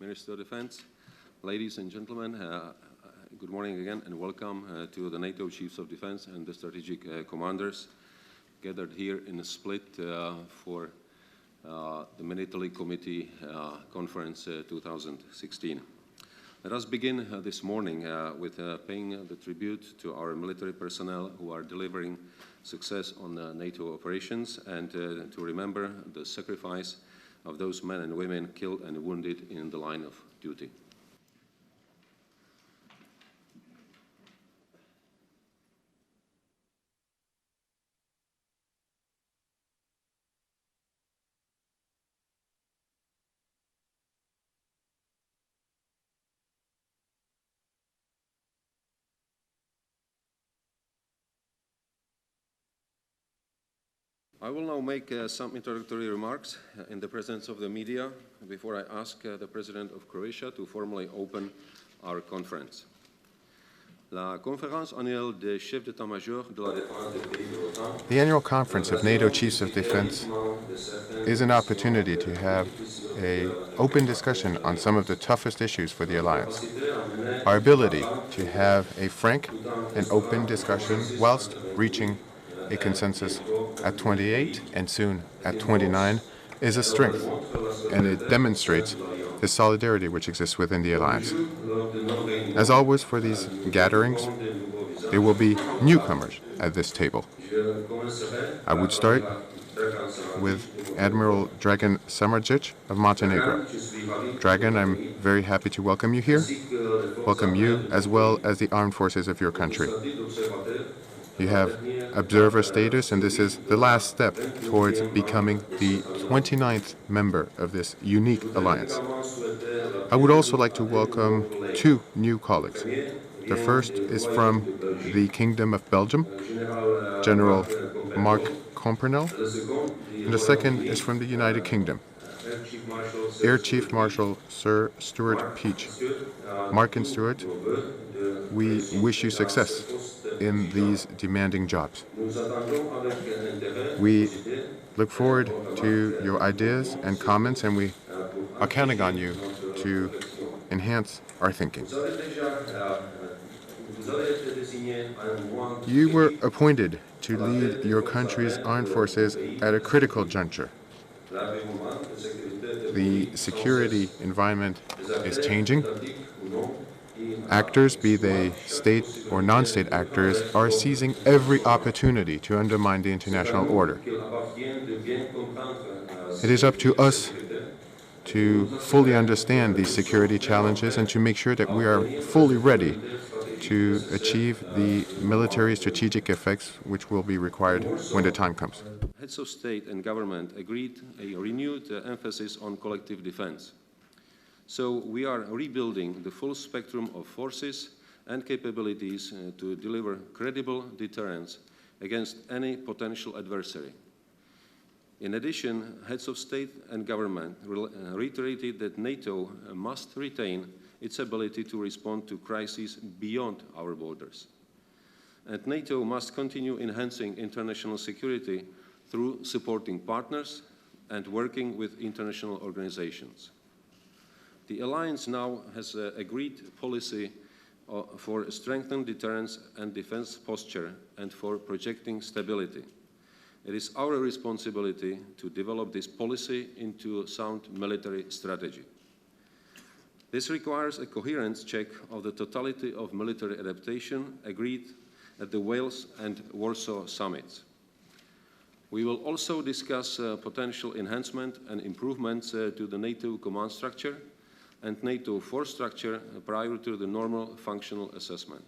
Minister of Defense, ladies and gentlemen, good morning again and welcome to the NATO Chiefs of Defense and the Strategic Commanders gathered here in Split for the Military Committee Conference 2016. Let us begin this morning with paying the tribute to our military personnel who are delivering success on NATO operations and to remember the sacrifice of those men and women killed and wounded in the line of duty. I will now make some introductory remarks in the presence of the media before I ask the President of Croatia to formally open our conference. La conférence annuelle des chefs d'état-major de la défense des pays de l'OTAN. The annual conference of NATO Chiefs of Defense is an opportunity to have an open discussion on some of the toughest issues for the alliance. Our ability to have a frank and open discussion whilst reaching a consensus at 28 and soon at 29 is a strength, and it demonstrates the solidarity which exists within the alliance. As always for these gatherings, there will be newcomers at this table. I would start with Admiral Dragan Samardžić of Montenegro. Dragan, I'm very happy to welcome you here, welcome you as well as the armed forces of your country. You have observer status, and this is the last step towards becoming the 29th member of this unique alliance. I would also like to welcome two new colleagues. The first is from the Kingdom of Belgium, General Mark Compernel, and the second is from the United Kingdom, Air Chief Marshal Sir Stuart Peach. Mark and Stuart, we wish you success in these demanding jobs. We look forward to your ideas and comments, and we are counting on you to enhance our thinking. You were appointed to lead your country's armed forces at a critical juncture. The security environment is changing. Actors, be they state or non-state actors, are seizing every opportunity to undermine the international order. It is up to us to fully understand these security challenges and to make sure that we are fully ready to achieve the military strategic effects which will be required when the time comes. Heads of state and government agreed a renewed emphasis on collective defense. So we are rebuilding the full spectrum of forces and capabilities to deliver credible deterrence against any potential adversary. In addition, heads of state and government reiterated that NATO must retain its ability to respond to crises beyond our borders. And NATO must continue enhancing international security through supporting partners and working with international organizations. The alliance now has agreed policy for strengthened deterrence and defense posture and for projecting stability. It is our responsibility to develop this policy into a sound military strategy. This requires a coherence check of the totality of military adaptation agreed at the Wales and Warsaw summits. We will also discuss potential enhancement and improvements to the NATO command structure and NATO force structure prior to the normal functional assessment.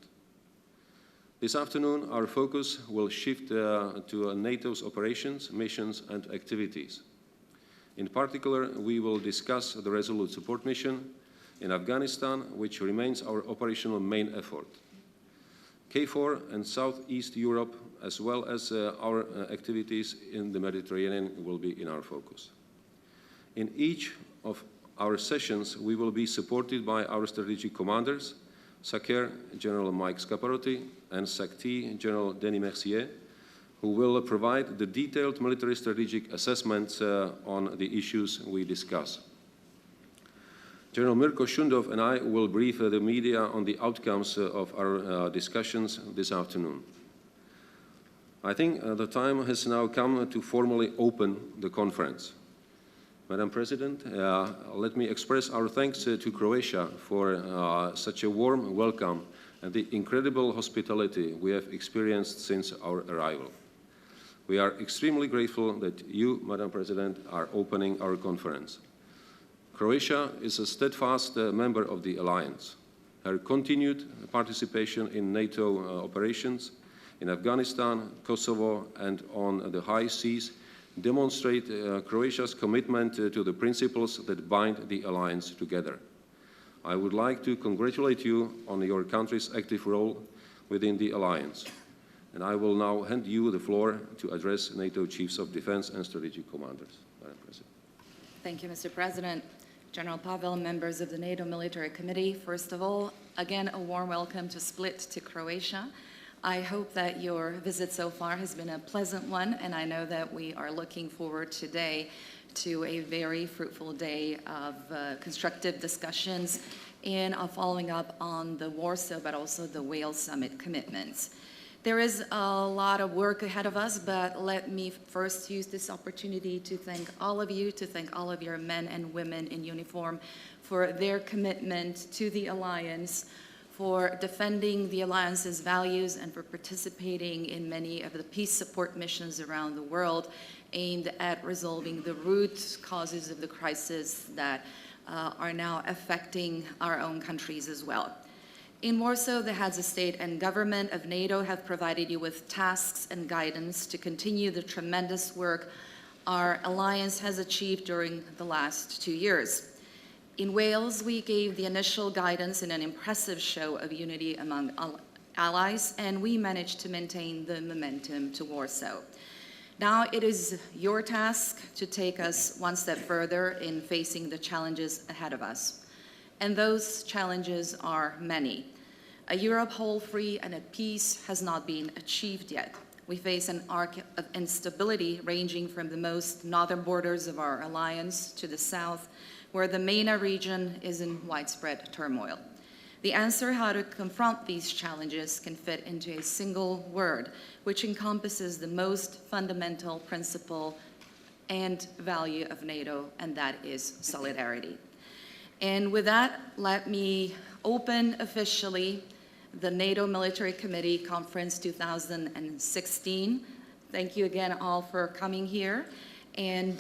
This afternoon, our focus will shift to NATO's operations, missions, and activities. In particular, we will discuss the Resolute Support Mission in Afghanistan, which remains our operational main effort. KFOR and Southeast Europe, as well as our activities in the Mediterranean, will be in our focus. In each of our sessions, we will be supported by our strategic commanders, SACEUR General Mike Scaparotti and SACT General Denis Mercier, who will provide the detailed military strategic assessments on the issues we discuss. General Mirko Šundov and I will brief the media on the outcomes of our discussions this afternoon. I think the time has now come to formally open the conference. Madam President, let me express our thanks to Croatia for such a warm welcome and the incredible hospitality we have experienced since our arrival. We are extremely grateful that you, Madam President, are opening our conference. Croatia is a steadfast member of the alliance. Her continued participation in NATO operations in Afghanistan, Kosovo, and on the high seas demonstrate Croatia's commitment to the principles that bind the alliance together. I would like to congratulate you on your country's active role within the alliance. And I will now hand you the floor to address NATO Chiefs of Defense and Strategic Commanders. Madam President. Thank you, Mr. President. General Pavel, members of the NATO Military Committee, first of all, again, a warm welcome to Split, to Croatia. I hope that your visit so far has been a pleasant one, and I know that we are looking forward today to a very fruitful day of constructive discussions and following up on the Warsaw, but also the Wales Summit commitments. There is a lot of work ahead of us, but let me first use this opportunity to thank all of you, to thank all of your men and women in uniform for their commitment to the Alliance, for defending the Alliance's values, and for participating in many of the peace support missions around the world aimed at resolving the root causes of the crisis that are now affecting our own countries as well. In Warsaw, the heads of state and government of NATO have provided you with tasks and guidance to continue the tremendous work our alliance has achieved during the last 2 years. In Wales, we gave the initial guidance in an impressive show of unity among allies, and we managed to maintain the momentum to Warsaw. Now it is your task to take us one step further in facing the challenges ahead of us. And those challenges are many. A Europe whole, free, and at peace has not been achieved yet. We face an arc of instability ranging from the most northern borders of our alliance to the south, where the MENA region is in widespread turmoil. The answer how to confront these challenges can fit into a single word, which encompasses the most fundamental principle and value of NATO, and that is solidarity. And with that, let me open officially the NATO Military Committee Conference 2016. Thank you again all for coming here, and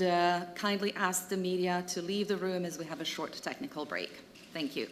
kindly ask the media to leave the room as we have a short technical break. Thank you.